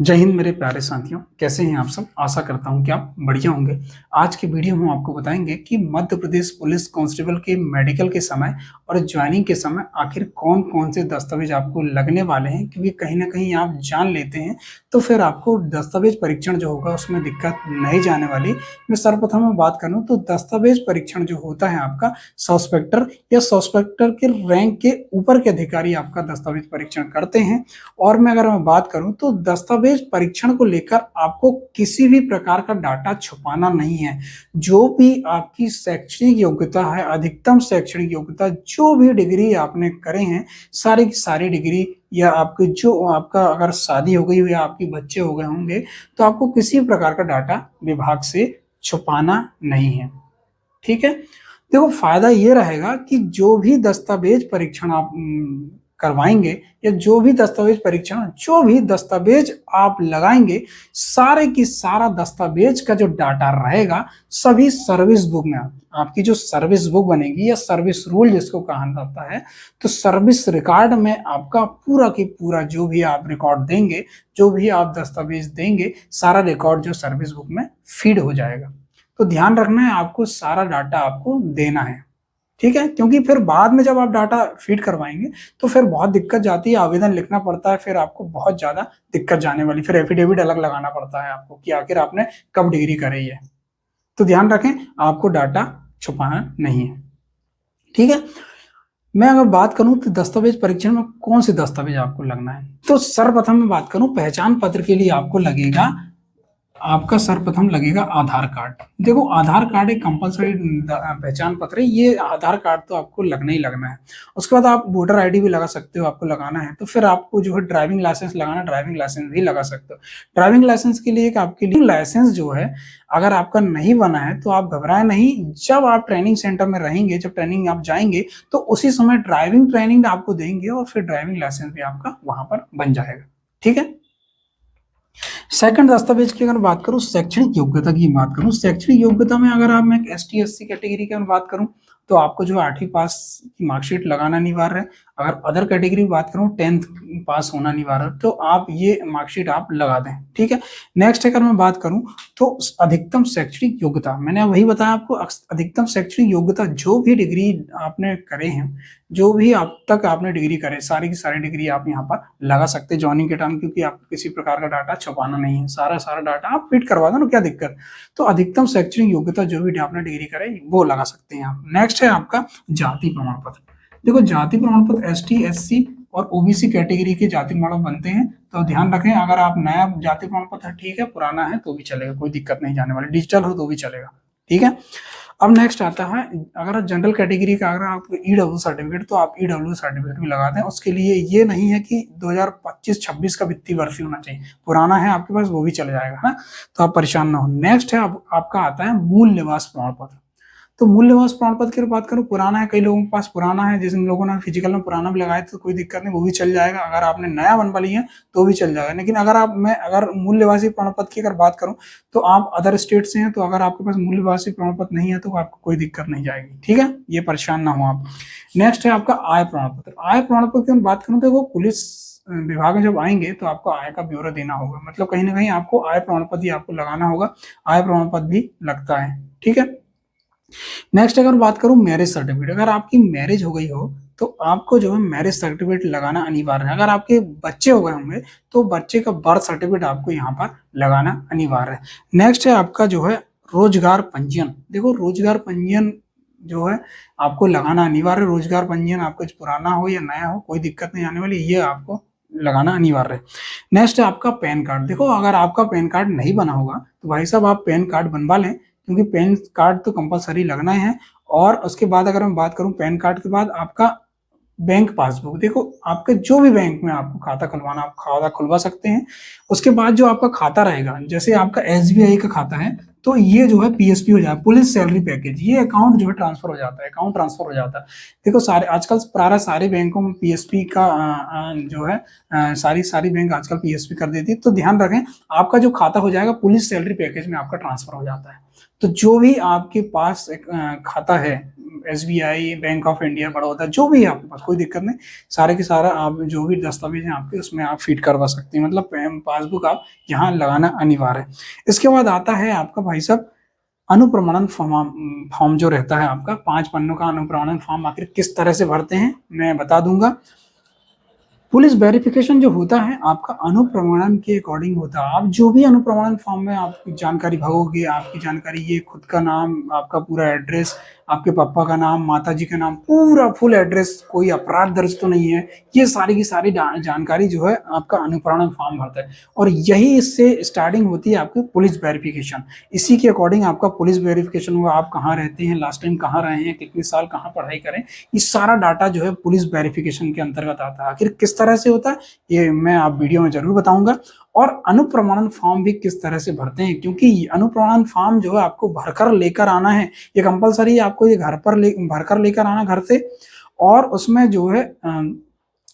जय हिंद मेरे प्यारे साथियों, कैसे हैं आप सब। आशा करता हूं कि आप बढ़िया होंगे। आज की वीडियो में हम आपको बताएंगे कि मध्य प्रदेश पुलिस कांस्टेबल के मेडिकल के समय और ज्वाइनिंग के समय आखिर कौन कौन से दस्तावेज आपको लगने वाले हैं, क्योंकि कहीं ना कहीं आप जान लेते हैं तो फिर आपको दस्तावेज परीक्षण जो होगा उसमें दिक्कत नहीं जाने वाली। मैं सर्वप्रथम में बात करूं तो दस्तावेज परीक्षण जो होता है आपका सस्पेक्टर या सस्पेक्टर के रैंक के ऊपर के अधिकारी आपका दस्तावेज परीक्षण करते हैं। और मैं अगर मैं बात करूं तो दस्तावेज परीक्षण को लेकर आपको किसी भी प्रकार का डाटा छुपाना नहीं है। जो भी आपकी शैक्षणिक योग्यता है, अधिकतम शैक्षणिक योग्यता, जो भी डिग्री आपने करे हैं, सारी की सारी डिग्री, या आपकी जो आपका अगर शादी हो गई हो या आपके बच्चे हो गए होंगे, तो आपको किसी प्रकार का डाटा विभाग से छुपाना नहीं है। ठीक है। देखो, फायदा ये रहेगा कि जो भी दस्तावेज परीक्षण आप करवाएंगे, या जो भी दस्तावेज आप लगाएंगे, सारे की सारा दस्तावेज का जो डाटा रहेगा सभी सर्विस बुक में आपकी जो सर्विस बुक बनेगी या सर्विस रूल जिसको कहा जाता है, तो सर्विस रिकॉर्ड में आपका पूरा की पूरा जो भी आप रिकॉर्ड देंगे, जो भी आप दस्तावेज देंगे, सारा रिकॉर्ड जो सर्विस बुक में फीड हो जाएगा। तो ध्यान रखना है, आपको सारा डाटा आपको देना है। ठीक है, क्योंकि फिर बाद में जब आप डाटा फीड करवाएंगे तो फिर बहुत दिक्कत जाती है, आवेदन लिखना पड़ता है, फिर आपको बहुत ज्यादा दिक्कत जाने वाली, फिर एफिडेविट अलग लगाना पड़ता है आपको कि आखिर आपने कब डिग्री करी है। तो ध्यान रखें, आपको डाटा छुपाना नहीं है। ठीक है। मैं अगर बात करूं तो दस्तावेज परीक्षण में कौन से दस्तावेज आपको लगना है, तो सर्वप्रथम मैं बात करूं, पहचान पत्र के लिए आपको लगेगा, आपका सर्वप्रथम लगेगा आधार कार्ड। देखो, आधार कार्ड एक कंपलसरी पहचान पत्र है, ये आधार कार्ड तो आपको लगना ही लगना है। उसके बाद आप वोटर आईडी भी लगा सकते हो, आपको लगाना है। तो फिर आपको जो है ड्राइविंग लाइसेंस लगाना, ड्राइविंग लाइसेंस भी लगा सकते हो। ड्राइविंग लाइसेंस के लिए एक आपके लिए लाइसेंस जो है, अगर आपका नहीं बना है तो आप घबराएं नहीं। जब आप ट्रेनिंग सेंटर में रहेंगे, जब ट्रेनिंग आप जाएंगे, तो उसी समय ड्राइविंग ट्रेनिंग आपको देंगे और फिर ड्राइविंग लाइसेंस भी आपका वहां पर बन जाएगा। ठीक है। सेकंड दस्तावेज की अगर बात करूं, शैक्षणिक योग्यता की बात करूं, शैक्षणिक योग्यता में अगर आप, मैं ST SC कैटेगरी की बात करूं तो आपको जो 8वीं पास की मार्कशीट लगाना अनिवार्य है। अगर अदर कैटेगरी की बात करूं, 10th पास होना अनिवार्य है, तो आप ये मार्कशीट आप लगा दें। ठीक है। नेक्स्ट अगर मैं बात करूं तो अधिकतम शैक्षणिक योग्यता, मैंने वही बताया आपको, अधिकतम शैक्षणिक योग्यता जो भी डिग्री आपने करे हैं, जो भी अब तक आपने डिग्री करे, सारी की सारी डिग्री आप यहाँ पर लगा सकते हैं ज्वाइनिंग के टाइम, क्योंकि आपको किसी प्रकार का डाटा छुपाना नहीं है, सारा सारा डाटा आप फिट करवा दो ना, क्या दिक्कत। तो अधिकतम शैक्षणिक योग्यता जो भी आपने डिग्री करे वो लगा सकते हैं आप। नेक्स्ट है आपका जाति प्रमाण पत्र। देखो, जाति प्रमाण पत्र ST SC और OBC कैटेगरी के जाति प्रमाण बनते हैं। तो ध्यान रखें, अगर आप नया जाति प्रमाण पत्र ठीक है, पुराना है तो भी चलेगा, कोई दिक्कत नहीं जाने वाली, डिजिटल हो तो भी चलेगा। ठीक है। अब नेक्स्ट आता है, अगर जनरल कैटेगरी का अगर आपको EW सर्टिफिकेट, तो आप EW सर्टिफिकेट भी लगा दें। उसके लिए ये नहीं है कि 2025-26 का वित्तीय वर्ष ही होना चाहिए, पुराना है आपके पास वो भी चल जाएगा, है ना। तो आप परेशान ना हो। नेक्स्ट है आपका आता है मूल निवास प्रमाण पत्र। तो मूल निवास प्रमाण पत्र की बात करूं, पुराना है, कई लोगों के पास पुराना है, जिन लोगों ने फिजिकल में पुराना भी लगाया तो कोई दिक्कत नहीं, वो भी चल जाएगा। अगर आपने नया बनवा लिया है तो भी चल जाएगा। लेकिन अगर मूल निवासी प्रमाण पत्र की अगर बात करूं तो आप अदर स्टेट से हैं, तो अगर आपके पास मूल निवासी प्रमाण पत्र नहीं है तो आपको कोई दिक्कत नहीं जाएगी। ठीक है, ये परेशान ना हो आप। नेक्स्ट है आपका आय प्रमाण पत्र। आय प्रमाण पत्र की बात करूं तो वो पुलिस विभाग में जब आएंगे तो आपको आय का ब्यौरा देना होगा, मतलब कहीं ना कहीं आपको आय प्रमाण पत्र आपको लगाना होगा, आय प्रमाण पत्र भी लगता है। ठीक है। नेक्स्ट अगर बात करूं मैरिज सर्टिफिकेट, अगर आपकी मैरिज हो गई हो तो आपको जो है मैरिज सर्टिफिकेट लगाना अनिवार्य है। अगर आपके बच्चे हो गए होंगे तो बच्चे का बर्थ सर्टिफिकेट आपको यहाँ पर लगाना अनिवार्य है। नेक्स्ट है आपका जो है रोजगार पंजीयन। देखो, रोजगार पंजीयन जो है आपको लगाना अनिवार्य है। रोजगार पंजीयन आपका पुराना हो या नया हो, कोई दिक्कत नहीं आने वाली, ये आपको लगाना अनिवार्य है। नेक्स्ट है आपका पैन कार्ड। देखो, अगर आपका पैन कार्ड नहीं बना होगा तो भाई साहब आप पैन कार्ड बनवा लें, क्योंकि पैन कार्ड तो कंपलसरी लगना है। और उसके बाद अगर मैं बात करूं, पैन कार्ड के बाद आपका बैंक पासबुक। देखो, आपके जो भी बैंक में आपको खाता खुलवाना, आप खाता खुलवा सकते हैं। उसके बाद जो आपका खाता रहेगा, जैसे आपका SBI का खाता है, तो ये जो है PSP हो जाए, पुलिस सैलरी पैकेज, ये अकाउंट जो है ट्रांसफर हो जाता है, अकाउंट ट्रांसफर हो जाता है। देखो, सारे आजकल प्रारः सारे बैंकों में PSP का जो है सारी बैंक आजकल PSP कर देती है। तो ध्यान रखें, आपका जो खाता हो जाएगा पुलिस सैलरी पैकेज में आपका ट्रांसफर हो जाता है। तो जो भी आपके पास एक खाता है SBI, bank of India, Baroda, जो भी है आपके पास, कोई दिक्कत नहीं, सारे के सारा आप जो भी दस्तावेज हैं आपके उसमें आप फिट करवा सकते हैं, मतलब पासबुक आप यहाँ लगाना अनिवार्य है। इसके बाद आता है आपका भाई साहब अनुप्रमाणन फॉर्म जो रहता है आपका 5 पन्नों का अनुप्रमाणन फॉर्म आखिर किस तरह से भरते हैं मैं बता दूंगा। पुलिस वेरिफिकेशन जो होता है आपका अनुप्रमाणन के अकॉर्डिंग होता है। आप जो भी अनुप्रमाणन फॉर्म में आपकी जानकारी भरोगे, आपकी जानकारी ये खुद का नाम, आपका पूरा एड्रेस, आपके पापा का नाम, माताजी का नाम, पूरा फुल एड्रेस, कोई अपराध दर्ज तो नहीं है, ये सारी की सारी जानकारी जो है आपका अनुप्रमाणन फॉर्म भरता है। और यही इससे स्टार्टिंग होती है आपकी पुलिस वेरिफिकेशन। इसी के अकॉर्डिंग आपका पुलिस वेरिफिकेशन होगा, आप कहाँ रहते हैं, लास्ट टाइम कहाँ रहे हैं, कितने साल कहाँ पढ़ाई करें, ये सारा डाटा जो है पुलिस वेरिफिकेशन के अंतर्गत आता है। आखिर किस तरह से होता है ये मैं आप वीडियो में जरूर बताऊंगा। और अनुप्रमाणन फॉर्म भी किस तरह से भरते हैं, क्योंकि अनुप्रमाणन फॉर्म जो है आपको भरकर लेकर आना है, ये कंपलसरी है, आपको ये घर पर भरकर लेकर आना घर से। और उसमें जो है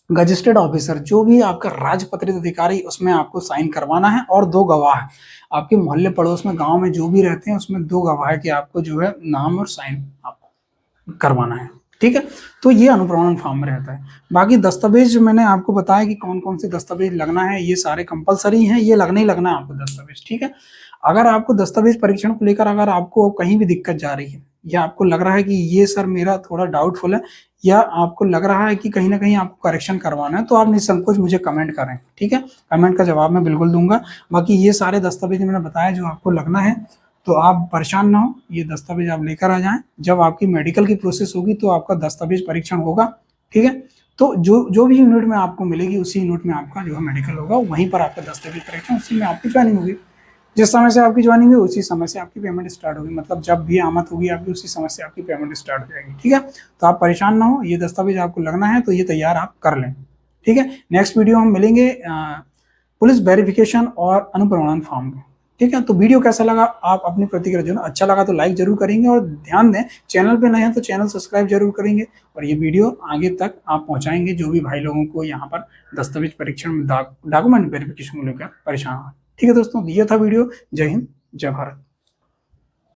गजिस्ट्रेड ऑफिसर जो भी आपका राजपत्रित अधिकारी उसमें आपको साइन करवाना है, और 2 गवाह आपके मोहल्ले पड़ोस में गांव में जो भी रहते हैं उसमें 2 गवाह के आपको जो है नाम और साइन आपको करवाना है, ठीक है। तो ये अनुप्रमाणन फॉर्म में रहता है। बाकी दस्तावेज जो मैंने आपको बताया कि कौन कौन से दस्तावेज लगना है, ये सारे कंपलसरी हैं, ये लगना ही लगना है आपको दस्तावेज, ठीक है। अगर आपको दस्तावेज परीक्षण को लेकर अगर आपको कहीं भी दिक्कत जा रही है, या आपको लग रहा है कि ये सर मेरा थोड़ा डाउटफुल है, या आपको लग रहा है कि कहीं ना कहीं आपको करेक्शन करवाना है, तो आप निसंकोच मुझे कमेंट करें, ठीक है। कमेंट का जवाब मैं बिल्कुल दूंगा। बाकी ये सारे दस्तावेज मैंने बताया जो आपको लगना है, तो आप परेशान ना हो, ये दस्तावेज आप लेकर आ जाएं। जब आपकी मेडिकल की प्रोसेस होगी तो आपका दस्तावेज परीक्षण होगा, ठीक है। तो जो भी यूनिट में आपको मिलेगी उसी यूनिट में आपका जो है मेडिकल होगा, वहीं पर आपका दस्तावेज परीक्षण, उसी में आपकी ज्वाइनिंग होगी। जिस समय से आपकी ज्वाइनिंग होगी उसी समय से आपकी पेमेंट स्टार्ट होगी, मतलब जब भी आमद होगी आपकी उसी समय से आपकी पेमेंट स्टार्ट हो जाएगी, ठीक है। तो आप परेशान ना हो, ये दस्तावेज आपको लगना है तो ये तैयार आप कर लें, ठीक है। नेक्स्ट वीडियो हम मिलेंगे पुलिस वेरिफिकेशन और अनुप्रमाणन फॉर्म में, ठीक है। तो वीडियो कैसा लगा आप अपनी प्रतिक्रिया जो ना, अच्छा लगा तो लाइक जरूर करेंगे, और ध्यान दें चैनल पे नए हैं तो चैनल सब्सक्राइब जरूर करेंगे, और ये वीडियो आगे तक आप पहुंचाएंगे जो भी भाई लोगों को यहाँ पर दस्तावेज परीक्षण में डॉक्यूमेंट वेरिफिकेशन को लेकर परेशान हो, ठीक है दोस्तों। ये था वीडियो। जय हिंद, जय भारत।